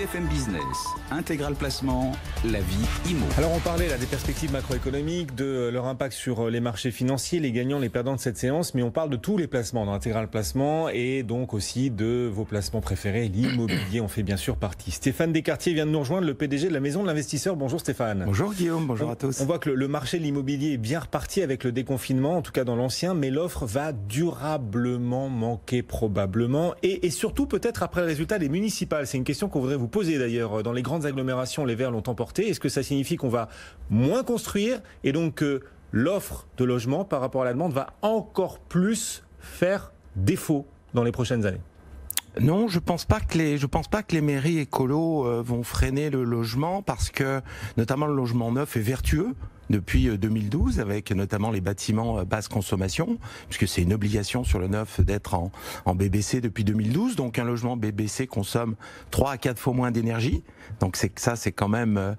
BFM Business, Intégral Placement, la vie IMO. Alors on parlait là des perspectives macroéconomiques, de leur impact sur les marchés financiers, les gagnants, les perdants de cette séance, mais on parle de tous les placements dans Intégral Placement et donc aussi de vos placements préférés, l'immobilier en fait bien sûr partie. Stéphane Descartier vient de nous rejoindre, le PDG de la Maison de l'Investisseur. Bonjour Stéphane. Bonjour Guillaume, bonjour à tous. On voit que le marché de l'immobilier est bien reparti avec le déconfinement, en tout cas dans l'ancien, mais l'offre va durablement manquer probablement et surtout peut-être après le résultat des municipales. C'est une question qu'on voudrait vous poser d'ailleurs. Dans les grandes agglomérations, les Verts l'ont emporté. Est-ce que ça signifie qu'on va moins construire et donc que l'offre de logement par rapport à la demande va encore plus faire défaut dans les prochaines années ? Non, je pense pas que les mairies écolos vont freiner le logement parce que notamment le logement neuf est vertueux depuis 2012 avec notamment les bâtiments basse consommation puisque c'est une obligation sur le neuf d'être en BBC depuis 2012. Donc un logement BBC consomme 3 à 4 fois moins d'énergie. Donc c'est quand même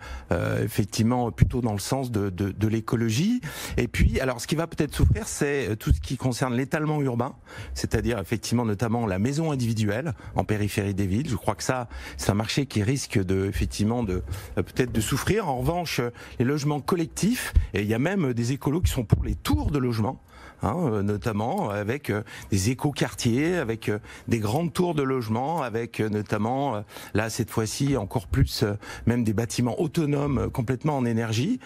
effectivement plutôt dans le sens de l'écologie. Et puis alors ce qui va peut-être souffrir c'est tout ce qui concerne l'étalement urbain, c'est-à-dire effectivement notamment la maison individuelle en périphérie des villes. Je crois que ça c'est un marché qui risque peut-être de souffrir. En revanche, les logements collectifs, et il y a même des écolos qui sont pour les tours de logement, notamment avec des écoquartiers, avec des grandes tours de logement, avec notamment, là cette fois-ci encore plus, même des bâtiments autonomes complètement en énergie.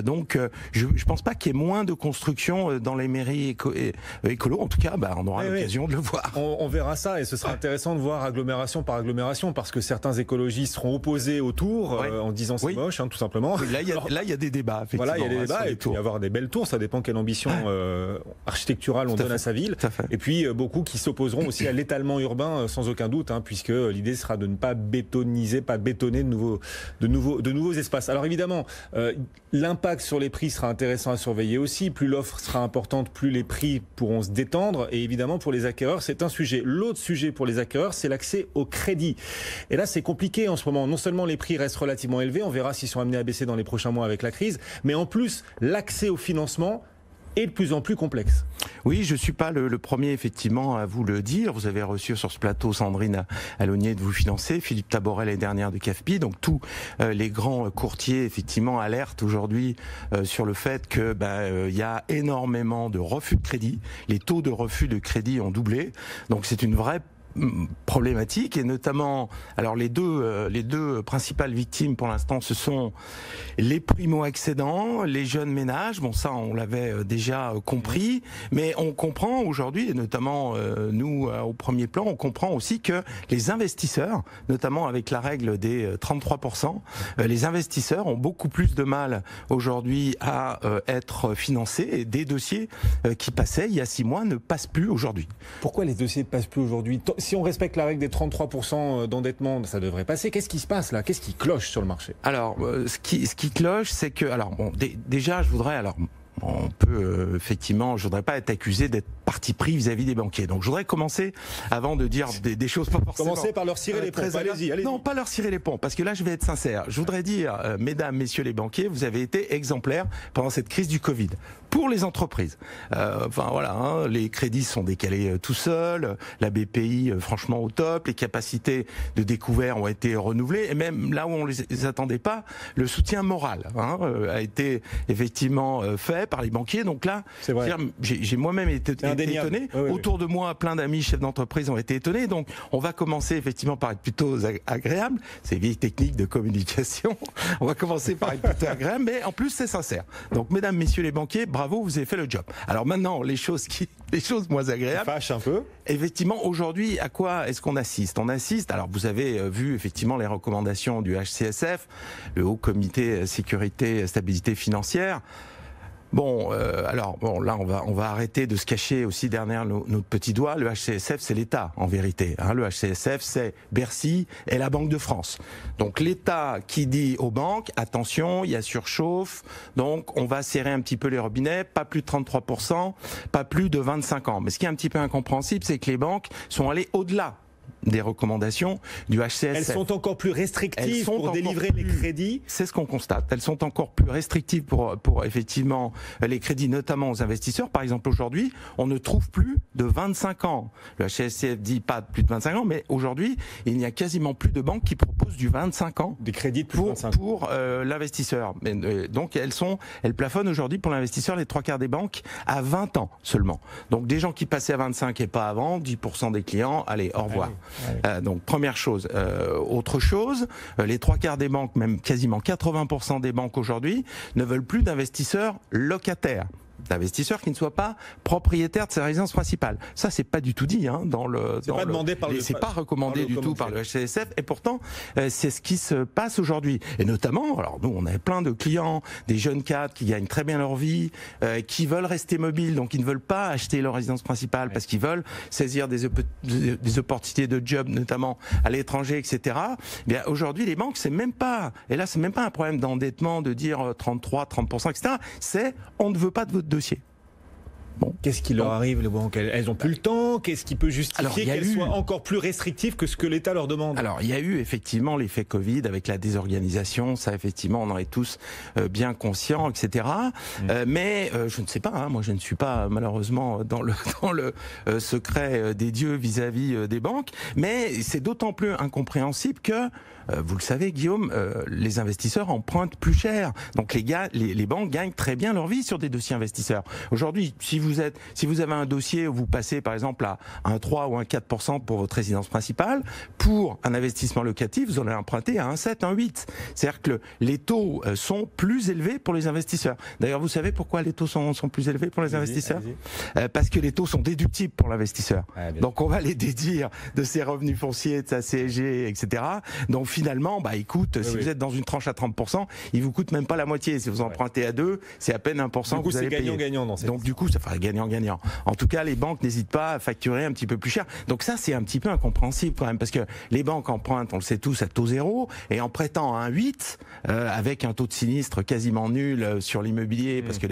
Donc je pense pas qu'il y ait moins de construction dans les mairies écolos. En tout cas, on aura l'occasion de le voir. On verra ça et ce sera intéressant de voir agglomération par agglomération parce que certains écologistes seront opposés aux tours en disant c'est moche, tout simplement. Oui, là, il y a des débats, effectivement. Voilà, il y a des débats et il peut y avoir des belles tours, ça dépend quelle ambition architecturale on donne à sa ville. Et puis beaucoup qui s'opposeront aussi à l'étalement urbain sans aucun doute, puisque l'idée sera de ne pas bétoniser, pas bétonner de nouveaux espaces. Alors évidemment, l'impact sur les prix sera intéressant à surveiller aussi. Plus l'offre sera importante, plus les prix pourront se détendre. Et évidemment, pour les acquéreurs, c'est un sujet. L'autre sujet pour les acquéreurs, c'est l'accès au crédit. Et là, c'est compliqué en ce moment. Non seulement les prix restent relativement élevés, on verra s'ils sont amenés à baisser dans les prochains mois avec la crise, mais en plus, l'accès au financement est de plus en plus complexe. Oui, je suis pas le premier effectivement à vous le dire. Vous avez reçu sur ce plateau Sandrine Alonier de Vous Financer, Philippe Taboret l'année dernière de CAFPI. Donc tous les grands courtiers effectivement alertent aujourd'hui sur le fait que il y a énormément de refus de crédit. Les taux de refus de crédit ont doublé. Donc c'est une vraie problématique et notamment alors les deux principales victimes pour l'instant ce sont les primo-accédants, les jeunes ménages. Bon ça on l'avait déjà compris, mais on comprend aujourd'hui et notamment nous au premier plan on comprend aussi que les investisseurs, notamment avec la règle des 33%, les investisseurs ont beaucoup plus de mal aujourd'hui à être financés et des dossiers qui passaient il y a 6 mois ne passent plus aujourd'hui. Pourquoi les dossiers ne passent plus aujourd'hui ? Si on respecte la règle des 33% d'endettement, ça devrait passer. Qu'est-ce qui se passe là ? Qu'est-ce qui cloche sur le marché ? Alors, ce qui cloche, c'est que... déjà, je voudrais... on peut effectivement, je voudrais pas être accusé d'être parti pris vis-à-vis des banquiers. Donc je voudrais commencer avant de dire des choses pas forcément. Commencer par leur cirer les pompes. Allez-y. Non, pas leur cirer les pompes, parce que là je vais être sincère. Je voudrais dire, mesdames, messieurs les banquiers, vous avez été exemplaires pendant cette crise du Covid. Pour les entreprises, les crédits sont décalés tout seuls, la BPI franchement au top, les capacités de découvert ont été renouvelées et même là où on les attendait pas, le soutien moral a été effectivement fait par les banquiers. Donc là, j'ai moi-même été étonné. Oui. Autour de moi, plein d'amis chefs d'entreprise ont été étonnés. Donc on va commencer effectivement par être plutôt agréable. C'est vieille technique de communication. On va commencer par être plutôt agréable, mais en plus c'est sincère. Donc mesdames, messieurs les banquiers, bravo, vous avez fait le job. Alors maintenant, les choses moins agréables. Fâche un peu. Effectivement, aujourd'hui, à quoi est-ce qu'on assiste ? On assiste, alors vous avez vu effectivement les recommandations du HCSF, le Haut Comité Sécurité et Stabilité Financière. Là, on va arrêter de se cacher aussi derrière notre petit doigt. Le HCSF, c'est l'État, en vérité. Le HCSF, c'est Bercy et la Banque de France. Donc, l'État qui dit aux banques, attention, il y a surchauffe, donc on va serrer un petit peu les robinets, pas plus de 33%, pas plus de 25 ans. Mais ce qui est un petit peu incompréhensible, c'est que les banques sont allées au-delà des recommandations du HCSF. Elles sont encore plus restrictives pour délivrer les crédits. C'est ce qu'on constate. Elles sont encore plus restrictives pour effectivement les crédits, notamment aux investisseurs. Par exemple, aujourd'hui, on ne trouve plus de 25 ans. Le HCSF dit pas plus de 25 ans, mais aujourd'hui, il n'y a quasiment plus de banques qui proposent du 25 ans. Des crédits de plus de 25 ans. Pour l'investisseur. Donc elles plafonnent aujourd'hui pour l'investisseur les 3/4 des banques à 20 ans seulement. Donc des gens qui passaient à 25 et pas avant, 10% des clients, allez, au revoir. Donc première chose. Autre chose, les 3/4 des banques, même quasiment 80% des banques aujourd'hui, ne veulent plus d'investisseurs locataires. D'investisseurs qui ne soient pas propriétaires de sa résidence principale. Ça, c'est pas du tout dit dans le. C'est pas recommandé du tout par le HCSF. Et pourtant, c'est ce qui se passe aujourd'hui. Et notamment, alors nous, on avait plein de clients, des jeunes cadres qui gagnent très bien leur vie, qui veulent rester mobiles, donc ils ne veulent pas acheter leur résidence principale parce qu'ils veulent saisir des opportunités de job, notamment à l'étranger, etc. Eh bien, aujourd'hui, les banques, c'est même pas. Et là, c'est même pas un problème d'endettement de dire 33, 30%, etc. C'est on ne veut pas de votre dossier. Bon. Qu'est-ce qui leur arrive, les banques? Elles n'ont plus le temps. Qu'est-ce qui peut justifier qu'elles soient encore plus restrictives que ce que l'État leur demande? Alors, il y a eu effectivement l'effet Covid avec la désorganisation. Ça, effectivement, on en est tous bien conscients, etc. Mais je ne sais pas. Moi, je ne suis pas malheureusement dans le secret des dieux vis-à-vis des banques. Mais c'est d'autant plus incompréhensible que vous le savez, Guillaume, les investisseurs empruntent plus cher. Donc les banques gagnent très bien leur vie sur des dossiers investisseurs. Aujourd'hui, si vous avez un dossier où vous passez par exemple à un 3 ou un 4% pour votre résidence principale, pour un investissement locatif, vous allez emprunter à un 7, un 8. C'est-à-dire que les taux sont plus élevés pour les investisseurs. D'ailleurs, vous savez pourquoi les taux sont plus élevés pour les investisseurs? Parce que les taux sont déductibles pour l'investisseur. Donc on va les déduire de ses revenus fonciers, de sa CSG, etc. Donc finalement, écoute, si vous êtes dans une tranche à 30%, il vous coûte même pas la moitié. Si vous empruntez à 2, c'est à peine 1% que vous allez payer. Du coup, c'est gagnant-gagnant dans cette Donc du coup, ça fera gagnant-gagnant. En tout cas, les banques n'hésitent pas à facturer un petit peu plus cher. Donc ça, c'est un petit peu incompréhensible quand même, parce que les banques empruntent, on le sait tous, à taux zéro, et en prêtant à un 8, avec un taux de sinistre quasiment nul sur l'immobilier, parce que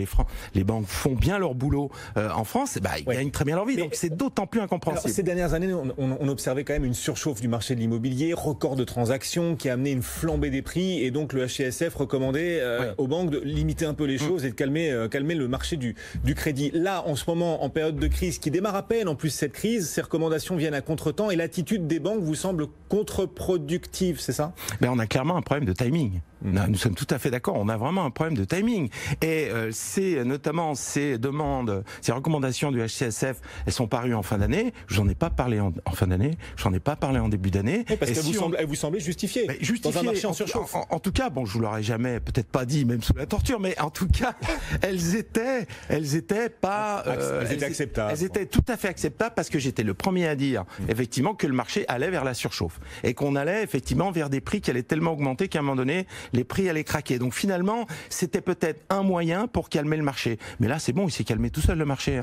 les banques font bien leur boulot en France, ils gagnent très bien leur vie. Donc c'est d'autant plus incompréhensible. Alors, ces dernières années, on observait quand même une surchauffe du marché de l'immobilier, record de transactions qui a amené une flambée des prix, et donc le HCSF recommandait aux banques de limiter un peu les choses et de calmer le marché du crédit. Là, en ce moment, en période de crise qui démarre à peine, en plus cette crise, ces recommandations viennent à contre-temps et l'attitude des banques vous semble contre-productive, c'est ça? On a clairement un problème de timing. Nous sommes tout à fait d'accord, on a vraiment un problème de timing. Et c'est notamment ces demandes, ces recommandations du HCSF, elles sont parues en fin d'année. J'en ai pas parlé en fin d'année, j'en ai pas parlé en début d'année. Parce qu'elles vous semblaient justifiées dans un marché en surchauffe. En tout cas, je vous l'aurais jamais, peut-être pas dit, même sous la torture, mais en tout cas, elles étaient acceptables. Elles étaient tout à fait acceptables parce que j'étais le premier à dire, effectivement, que le marché allait vers la surchauffe. Et qu'on allait, effectivement, vers des prix qui allaient tellement augmenter qu'à un moment donné, les prix allaient craquer. Donc finalement, c'était peut-être un moyen pour calmer le marché. Mais là, c'est bon, il s'est calmé tout seul le marché.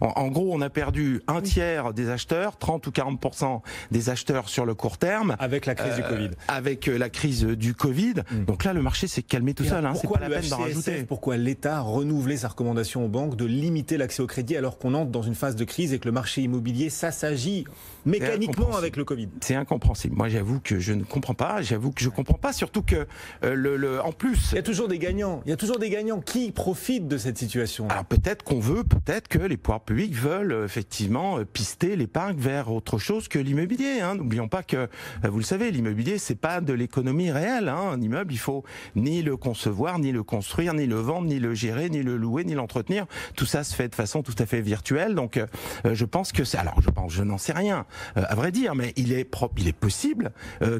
En gros, on a perdu un tiers des acheteurs, 30 ou 40% des acheteurs sur le court terme. Avec la crise du Covid. Avec la crise du Covid. Donc là, le marché s'est calmé tout seul. C'est pas la peine d'en rajouter. Pourquoi l'État a renouvelé sa recommandation aux banques de limiter l'accès au crédit alors qu'on entre dans une phase de crise et que le marché immobilier s'agit mécaniquement avec le Covid? C'est incompréhensible. Moi, j'avoue que je ne comprends pas. J'avoue que je comprends pas, surtout que en plus, il y a toujours des gagnants. Il y a toujours des gagnants qui profitent de cette situation. Alors peut-être que les pouvoirs publics veulent effectivement pister l'épargne vers autre chose que l'immobilier. N'oublions pas que, vous le savez, l'immobilier c'est pas de l'économie réelle. Un immeuble, il faut ni le concevoir, ni le construire, ni le vendre, ni le gérer, ni le louer, ni l'entretenir. Tout ça se fait de façon tout à fait virtuelle. Donc je pense que je n'en sais rien, à vrai dire, mais il est possible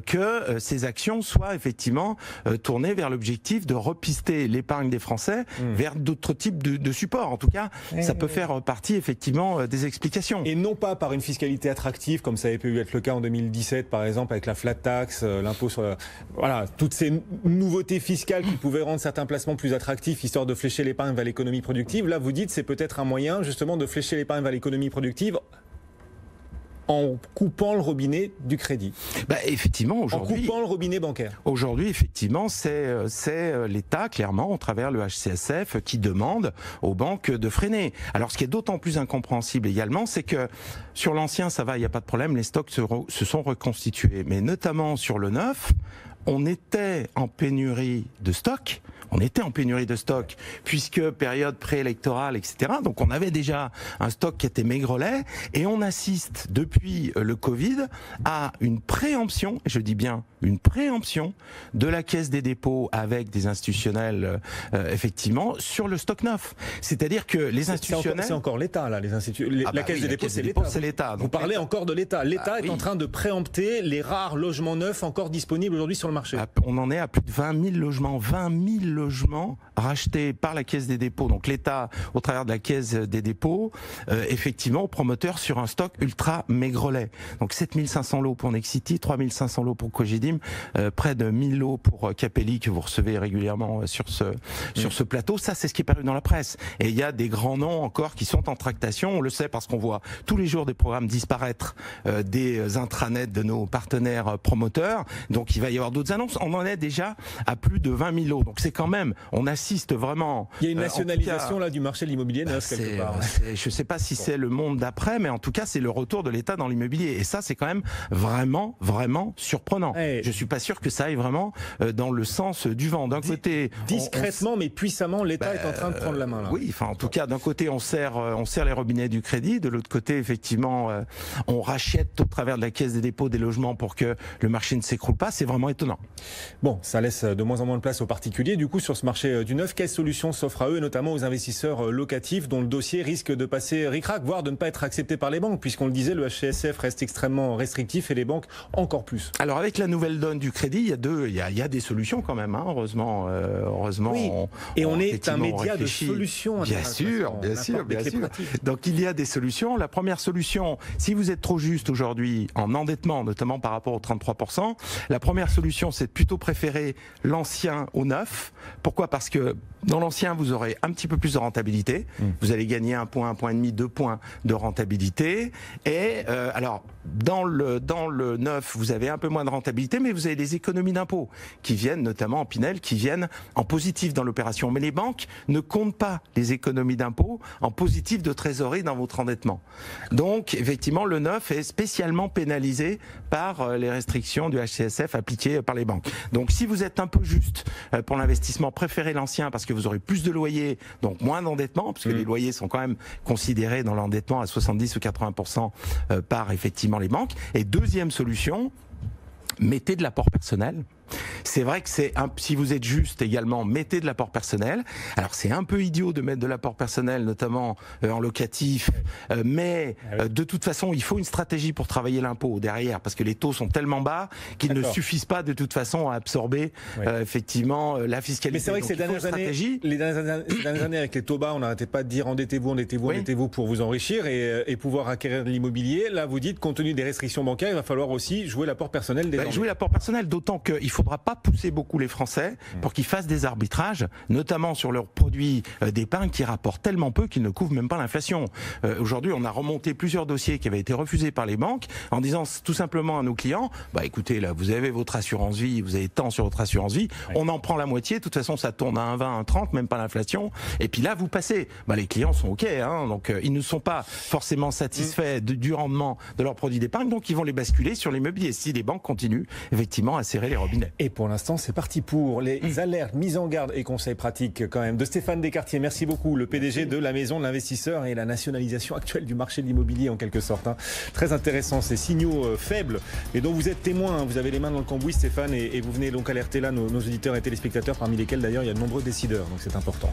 que ces actions soient effectivement tournées vers l'objectif de repister l'épargne des Français vers d'autres types de supports. En tout cas, ça peut faire partie effectivement des explications. Et non pas par une fiscalité attractive, comme ça avait pu être le cas en 2017, par exemple, avec la flat tax, l'impôt sur toutes ces nouveautés fiscales qui pouvaient rendre certains placements plus attractifs, histoire de flécher l'épargne vers l'économie productive. Là, vous dites, c'est peut-être un moyen, justement, de flécher l'épargne vers l'économie productive en coupant le robinet du crédit. Effectivement, aujourd'hui, en coupant le robinet bancaire. Aujourd'hui, effectivement, c'est l'État, clairement, au travers le HCSF, qui demande aux banques de freiner. Alors, ce qui est d'autant plus incompréhensible également, c'est que sur l'ancien, ça va, il n'y a pas de problème, les stocks se sont reconstitués. Mais notamment sur le neuf, on était en pénurie de stock. Puisque période préélectorale, etc. Donc on avait déjà un stock qui était maigrelet et on assiste depuis le Covid à une préemption, je dis bien une préemption de la Caisse des dépôts avec des institutionnels effectivement sur le stock neuf. C'est-à-dire que les institutionnels... C'est encore l'État là, la Caisse des dépôts c'est l'État. Vous parlez encore de l'État. L'État est en train de préempter les rares logements neufs encore disponibles aujourd'hui sur le marché. On en est à plus de 20 000 logements. 20 000 logements rachetés par la Caisse des dépôts, donc l'État au travers de la Caisse des dépôts, effectivement aux promoteurs sur un stock ultra maigrelet. Donc 7500 lots pour Nexity, 3500 lots pour Cogedim, près de 1000 lots pour Capelli que vous recevez régulièrement sur ce plateau. Ça, c'est ce qui est paru dans la presse. Et il y a des grands noms encore qui sont en tractation. On le sait parce qu'on voit tous les jours des programmes disparaître des intranets de nos partenaires promoteurs. Donc il va y avoir d'autres annonces. On en est déjà à plus de 20 000 lots. Donc c'est quand même, on assiste vraiment... Il y a une nationalisation là du marché de l'immobilier neuf quelque part. Je ne sais pas si c'est le monde d'après, mais en tout cas c'est le retour de l'État dans l'immobilier. Et ça c'est quand même vraiment surprenant. Je ne suis pas sûr que ça aille vraiment dans le sens du vent. D'un côté... Discrètement mais puissamment, l'État est en train de prendre la main là. Oui, enfin en tout cas d'un côté on serre les robinets du crédit, de l'autre côté effectivement on rachète au travers de la Caisse des dépôts des logements pour que le marché ne s'écroule pas. C'est vraiment étonnant. Bon, ça laisse de moins en moins de place aux particuliers. Du coup, sur ce marché du neuf, quelles solutions s'offrent à eux, et notamment aux investisseurs locatifs dont le dossier risque de passer ric-rac, voire de ne pas être accepté par les banques, puisqu'on le disait, le HCSF reste extrêmement restrictif et les banques encore plus. Alors avec la nouvelle donne du crédit, il y a des solutions quand même, hein, heureusement. Oui. On est un média de solutions. Bien sûr. Donc il y a des solutions. La première solution, si vous êtes trop juste aujourd'hui en endettement, notamment par rapport aux 33%, la première solution, c'est de plutôt préférer l'ancien au neuf. Pourquoi ? Parce que dans l'ancien, vous aurez un petit peu plus de rentabilité. Vous allez gagner 1 point, 1,5 point, 2 points de rentabilité. Et alors, dans le neuf, vous avez un peu moins de rentabilité, mais vous avez des économies d'impôts qui viennent, notamment en Pinel, qui viennent en positif dans l'opération. Mais les banques ne comptent pas les économies d'impôts en positif de trésorerie dans votre endettement. Donc, effectivement, le neuf est spécialement pénalisé par les restrictions du HCSF appliquées par les banques. Donc, si vous êtes un peu juste pour l'investissement, préférez l'ancien parce que vous aurez plus de loyers, donc moins d'endettement, parce que les loyers sont quand même considérés dans l'endettement à 70 ou 80% par effectivement les banques. Et deuxième solution, mettez de l'apport personnel. C'est vrai que si vous êtes juste également, mettez de l'apport personnel. Alors c'est un peu idiot de mettre de l'apport personnel, notamment en locatif, mais de toute façon, il faut une stratégie pour travailler l'impôt derrière, parce que les taux sont tellement bas qu'ils ne suffisent pas de toute façon à absorber effectivement la fiscalité. Mais c'est vrai que ces dernières années, avec les taux bas, on n'arrêtait pas de dire endettez-vous pour vous enrichir et pouvoir acquérir de l'immobilier. Là, vous dites, compte tenu des restrictions bancaires, il va falloir aussi jouer l'apport personnel désormais. Jouer l'apport personnel, d'autant qu'il ne faudra pas pousser beaucoup les Français pour qu'ils fassent des arbitrages, notamment sur leurs produits d'épargne qui rapportent tellement peu qu'ils ne couvrent même pas l'inflation. Aujourd'hui, on a remonté plusieurs dossiers qui avaient été refusés par les banques en disant tout simplement à nos clients, écoutez, là, vous avez votre assurance vie, vous avez tant sur votre assurance vie, on en prend la moitié, de toute façon, ça tourne à 1,20, 1,30, même pas l'inflation, et puis là, vous passez. Les clients sont OK, hein, donc ils ne sont pas forcément satisfaits du rendement de leurs produits d'épargne, donc ils vont les basculer sur l'immobilier si les banques continuent effectivement à serrer les robinets. Et pour l'instant, c'est parti pour les alertes, mises en garde et conseils pratiques quand même de Stéphane Descartiers. Merci beaucoup, le PDG de la Maison de l'Investisseur et la nationalisation actuelle du marché de l'immobilier en quelque sorte. Très intéressant, ces signaux faibles et dont vous êtes témoin. Vous avez les mains dans le cambouis, Stéphane, et vous venez donc alerter là nos auditeurs et téléspectateurs, parmi lesquels d'ailleurs il y a de nombreux décideurs, donc c'est important.